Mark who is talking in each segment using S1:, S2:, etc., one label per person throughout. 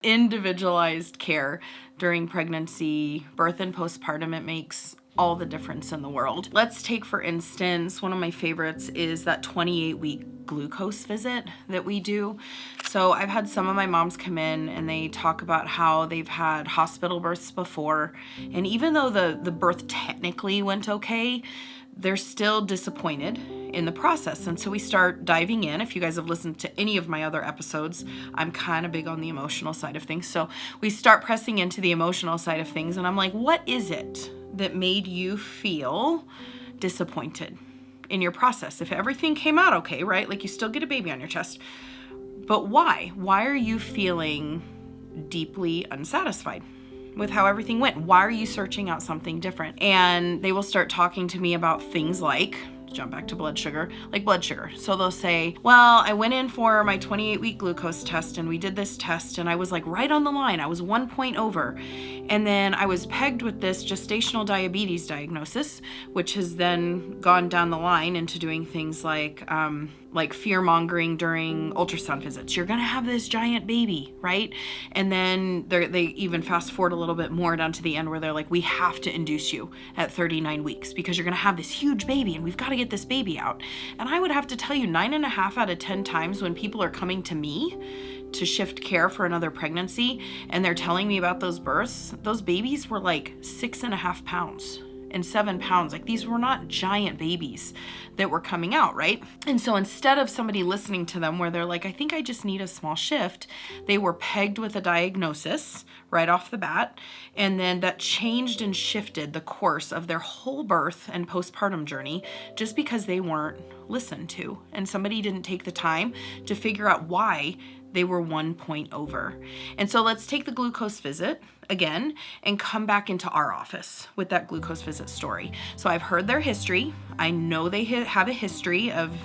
S1: Individualized care during pregnancy, birth, and postpartum, it makes all the difference in the world. Let's take, for instance, one of my favorites is that 28-week glucose visit that we do. So I've had some of my moms come in and they talk about how they've had hospital births before. And even though the birth technically went okay, they're still disappointed in the process. And so we start diving in. If you guys have listened to any of my other episodes, I'm kind of big on the emotional side of things. So we start pressing into the emotional side of things. And I'm like, what is it that made you feel disappointed in your process? If everything came out okay, right? Like you still get a baby on your chest, but why? Why are you feeling deeply unsatisfied with how everything went? Why are you searching out something different? And they will start talking to me about things like, jump back to blood sugar, like blood sugar. So they'll say, well, I went in for my 28-week glucose test and we did this test and I was like right on the line. I was 1 point over. And then I was pegged with this gestational diabetes diagnosis, which has then gone down the line into doing things like fear mongering during ultrasound visits. You're gonna have this giant baby, right? And then they even fast forward a little bit more down to the end where they're like, we have to induce you at 39 weeks because you're gonna have this huge baby and we've got to get this baby out. And I would have to tell you 9.5 out of 10 times when people are coming to me to shift care for another pregnancy and they're telling me about those births, those babies were like 6.5 pounds and 7 pounds. Like these were not giant babies that were coming out, right? And so instead of somebody listening to them where they're like, I think I just need a small shift, they were pegged with a diagnosis right off the bat. And then that changed and shifted the course of their whole birth and postpartum journey just because they weren't listened to. And somebody didn't take the time to figure out why they were 1 point over. And so let's take the glucose visit again and come back into our office with that glucose visit story. So I've heard their history. I know they have a history of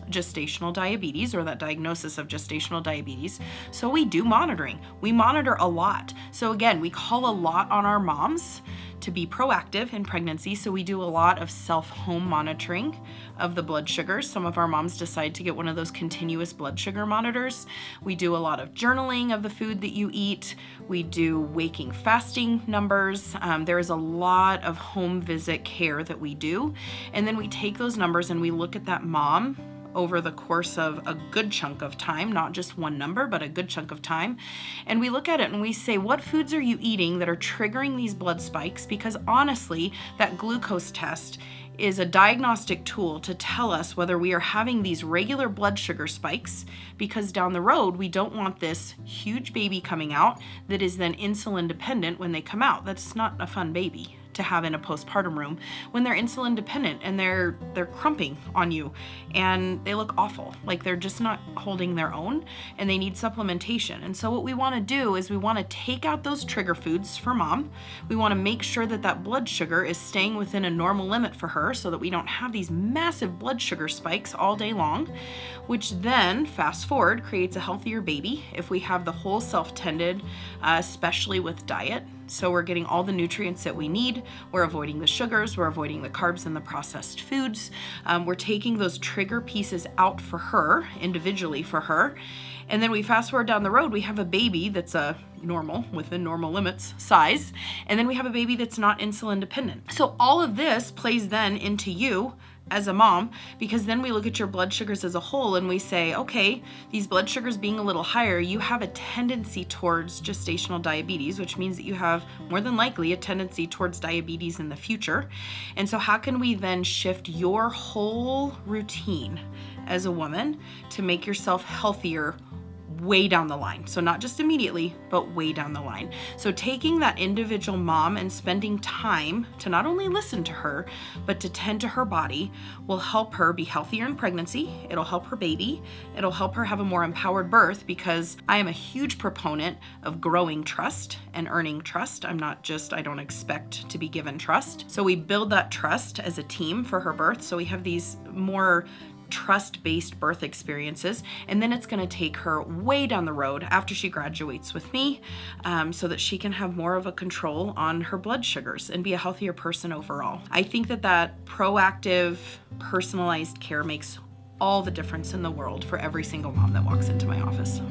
S1: gestational diabetes or that diagnosis of gestational diabetes. So we do monitoring. We monitor a lot. So again, we call a lot on our moms to be proactive in pregnancy. So we do a lot of self-home monitoring of the blood sugars. Some of our moms decide to get one of those continuous blood sugar monitors. We do a lot of journaling of the food that you eat. We do waking fasting numbers. There is a lot of home visit care that we do. And then we take those numbers and we look at that mom over the course of a good chunk of time, not just one number, but a good chunk of time. And we look at it and we say, what foods are you eating that are triggering these blood spikes? Because honestly, that glucose test is a diagnostic tool to tell us whether we are having these regular blood sugar spikes, because down the road, we don't want this huge baby coming out that is then insulin dependent when they come out. That's not a fun baby to have in a postpartum room when they're insulin dependent and they're crumping on you and they look awful, like they're just not holding their own and they need supplementation. And so what we want to do is we want to take out those trigger foods for mom. We want to make sure that that blood sugar is staying within a normal limit for her so that we don't have these massive blood sugar spikes all day long, which then fast forward creates a healthier baby if we have the whole self-tended, especially with diet. So we're getting all the nutrients that we need. We're avoiding the sugars. We're avoiding the carbs and the processed foods. We're taking those trigger pieces out for her, individually for her. And then we fast forward down the road, we have a baby that's a normal, within normal limits, size. And then we have a baby that's not insulin dependent. So all of this plays then into you as a mom, because then we look at your blood sugars as a whole and we say, okay, these blood sugars being a little higher, you have a tendency towards gestational diabetes, which means that you have more than likely a tendency towards diabetes in the future. And so how can we then shift your whole routine as a woman to make yourself healthier way down the line? So not just immediately, but way down the line. So taking that individual mom and spending time to not only listen to her, but to tend to her body will help her be healthier in pregnancy. It'll help her baby. It'll help her have a more empowered birth, because I am a huge proponent of growing trust and earning trust. I don't expect to be given trust. So we build that trust as a team for her birth. So we have these more trust-based birth experiences, and then it's going to take her way down the road after she graduates with me, so that she can have more of a control on her blood sugars and be a healthier person overall. I think that proactive, personalized care makes all the difference in the world for every single mom that walks into my office.